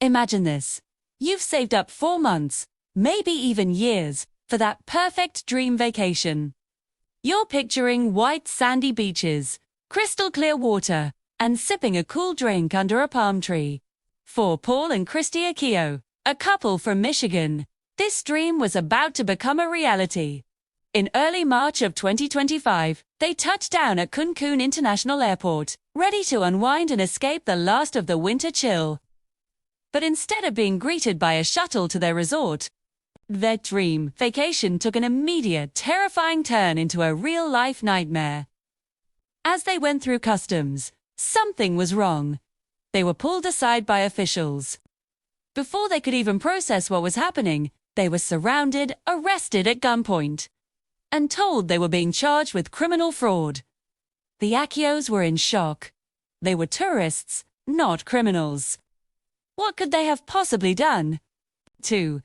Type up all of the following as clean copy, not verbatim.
Imagine this. You've saved up 4 months, maybe even years, for that perfect dream vacation. You're picturing white sandy beaches, crystal clear water, and sipping a cool drink under a palm tree. For Paul and Christy Akeo, a couple from Michigan, this dream was about to become a reality. In early March of 2025, they touched down at Cancun International Airport, ready to unwind and escape the last of the winter chill. But instead of being greeted by a shuttle to their resort, their dream vacation took an immediate, terrifying turn into a real-life nightmare. As they went through customs, something was wrong. They were pulled aside by officials. Before they could even process what was happening, they were surrounded, arrested at gunpoint, and told they were being charged with criminal fraud. The Akeos were in shock. They were tourists, not criminals. What could they have possibly done? 2.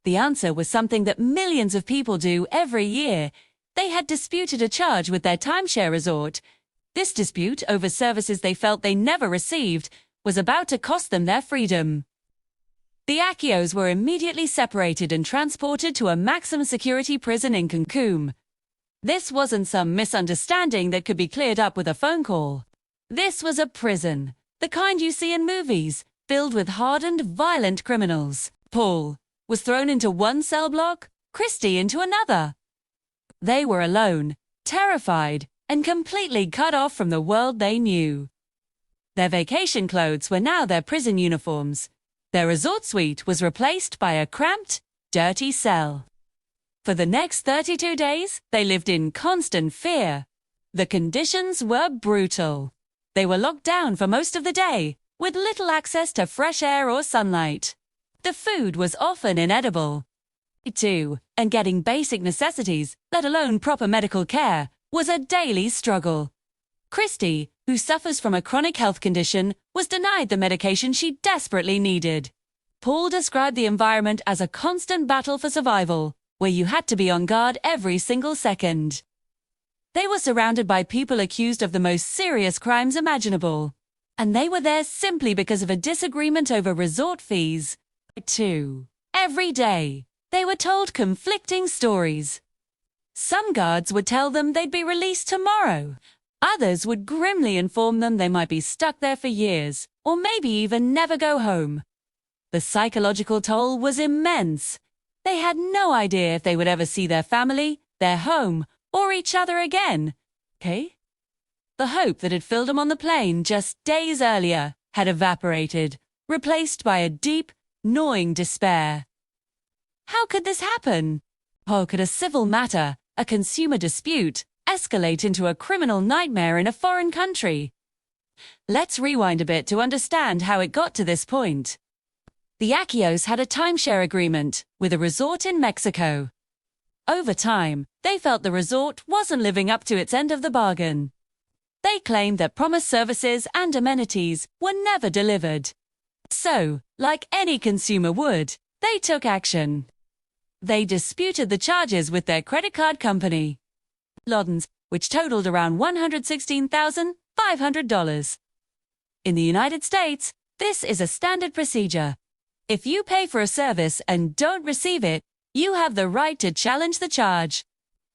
The answer was something that millions of people do every year. They had disputed a charge with their timeshare resort. This dispute over services they felt they never received was about to cost them their freedom. The Akeos were immediately separated and transported to a maximum security prison in Cancun. This wasn't some misunderstanding that could be cleared up with a phone call. This was a prison, the kind you see in movies, filled with hardened, violent criminals. Paul was thrown into one cell block, Christy into another. They were alone, terrified, and completely cut off from the world they knew. Their vacation clothes were now their prison uniforms. Their resort suite was replaced by a cramped, dirty cell. For the next 32 days, they lived in constant fear. The conditions were brutal. They were locked down for most of the day, with little access to fresh air or sunlight. The food was often inedible. 2. And getting basic necessities, let alone proper medical care, was a daily struggle. Christy, who suffers from a chronic health condition, was denied the medication she desperately needed. Paul described the environment as a constant battle for survival, where you had to be on guard every single second. They were surrounded by people accused of the most serious crimes imaginable, and they were there simply because of a disagreement over resort fees. 2. Every day, they were told conflicting stories. Some guards would tell them they'd be released tomorrow. Others would grimly inform them they might be stuck there for years, or maybe even never go home. The psychological toll was immense. They had no idea if they would ever see their family, their home, or each other again. The hope that had filled them on the plane just days earlier had evaporated, replaced by a deep, gnawing despair. How could this happen? How could a civil matter, a consumer dispute, escalate into a criminal nightmare in a foreign country? Let's rewind a bit to understand how it got to this point. The Akeos had a timeshare agreement with a resort in Mexico. Over time, they felt the resort wasn't living up to its end of the bargain. They claimed that promised services and amenities were never delivered. So, like any consumer would, they took action. They disputed the charges with their credit card company, Loudons, which totaled around $116,500. In the United States, this is a standard procedure. If you pay for a service and don't receive it, you have the right to challenge the charge.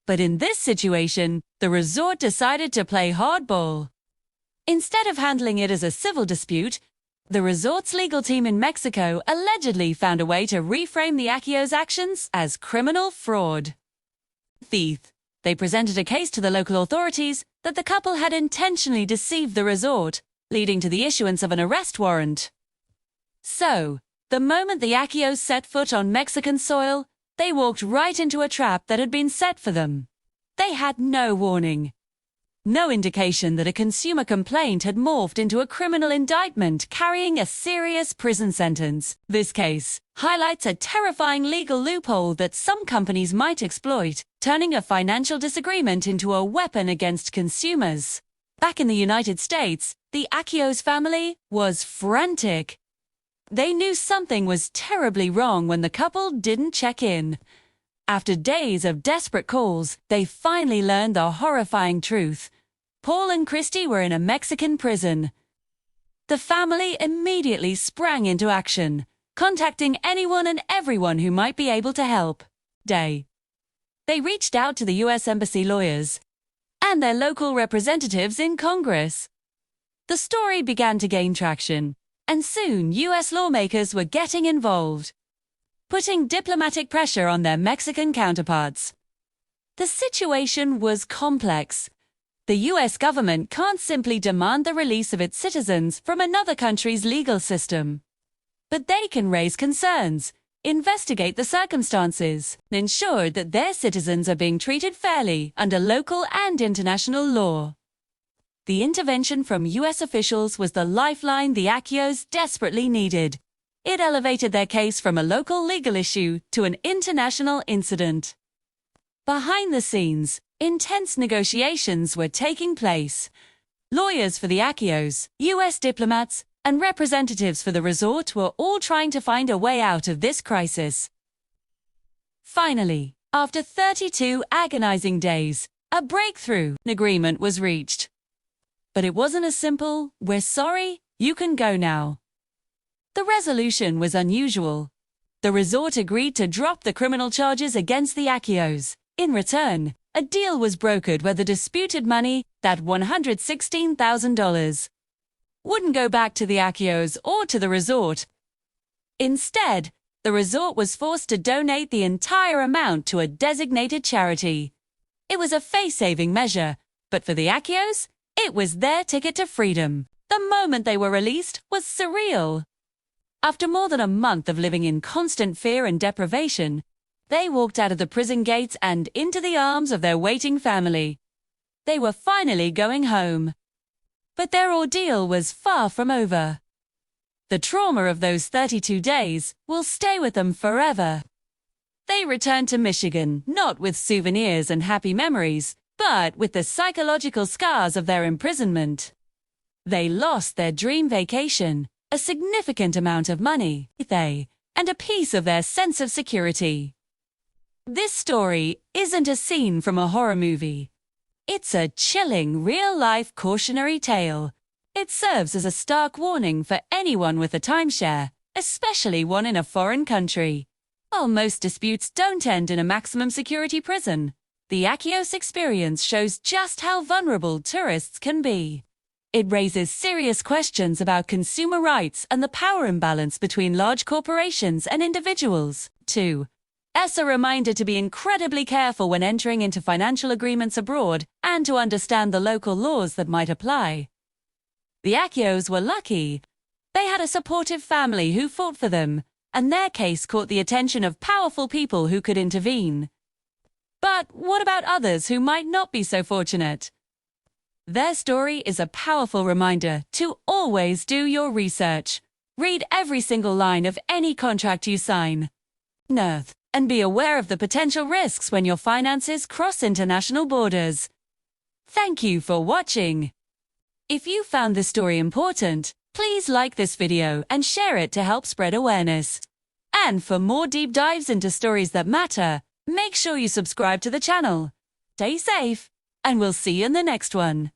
But in this situation, the resort decided to play hardball. Instead of handling it as a civil dispute, the resort's legal team in Mexico allegedly found a way to reframe the Akeos' actions as criminal fraud. They presented a case to the local authorities that the couple had intentionally deceived the resort, leading to the issuance of an arrest warrant. So, the moment the Akeos set foot on Mexican soil, they walked right into a trap that had been set for them. They had no warning. No indication that a consumer complaint had morphed into a criminal indictment carrying a serious prison sentence. This case highlights a terrifying legal loophole that some companies might exploit, turning a financial disagreement into a weapon against consumers. Back in the United States, the Akeos family was frantic. They knew something was terribly wrong when the couple didn't check in. After days of desperate calls, they finally learned the horrifying truth. Paul and Christy were in a Mexican prison. The family immediately sprang into action, contacting anyone and everyone who might be able to help. They reached out to the U.S. Embassy lawyers and their local representatives in Congress. The story began to gain traction, and soon U.S. lawmakers were getting involved, putting diplomatic pressure on their Mexican counterparts. The situation was complex. The U.S. government can't simply demand the release of its citizens from another country's legal system. But they can raise concerns, investigate the circumstances, and ensure that their citizens are being treated fairly under local and international law. The intervention from U.S. officials was the lifeline the Akeos desperately needed. It elevated their case from a local legal issue to an international incident. Behind the scenes, intense negotiations were taking place. Lawyers for the Akeos, U.S. diplomats, and representatives for the resort were all trying to find a way out of this crisis. Finally, after 32 agonizing days, a breakthrough agreement was reached. But it wasn't as simple, "We're sorry, you can go now." The resolution was unusual. The resort agreed to drop the criminal charges against the Akeos. In return, a deal was brokered where the disputed money, that $116,000, wouldn't go back to the Akeos or to the resort. Instead, the resort was forced to donate the entire amount to a designated charity. It was a face-saving measure, but for the Akeos, it was their ticket to freedom. The moment they were released was surreal. After more than a month of living in constant fear and deprivation, they walked out of the prison gates and into the arms of their waiting family. They were finally going home. But their ordeal was far from over. The trauma of those 32 days will stay with them forever. They returned to Michigan, not with souvenirs and happy memories, but with the psychological scars of their imprisonment. They lost their dream vacation, a significant amount of money, and a piece of their sense of security. This story isn't a scene from a horror movie. It's a chilling, real-life cautionary tale. It serves as a stark warning for anyone with a timeshare, especially one in a foreign country. While most disputes don't end in a maximum security prison, the Akeos experience shows just how vulnerable tourists can be. It raises serious questions about consumer rights and the power imbalance between large corporations and individuals, too. As a reminder to be incredibly careful when entering into financial agreements abroad and to understand the local laws that might apply. The Akeos were lucky. They had a supportive family who fought for them, and their case caught the attention of powerful people who could intervene. But what about others who might not be so fortunate? Their story is a powerful reminder to always do your research. Read every single line of any contract you sign. And be aware of the potential risks when your finances cross international borders. Thank you for watching. If you found this story important, please like this video and share it to help spread awareness. And for more deep dives into stories that matter, make sure you subscribe to the channel. Stay safe, and we'll see you in the next one.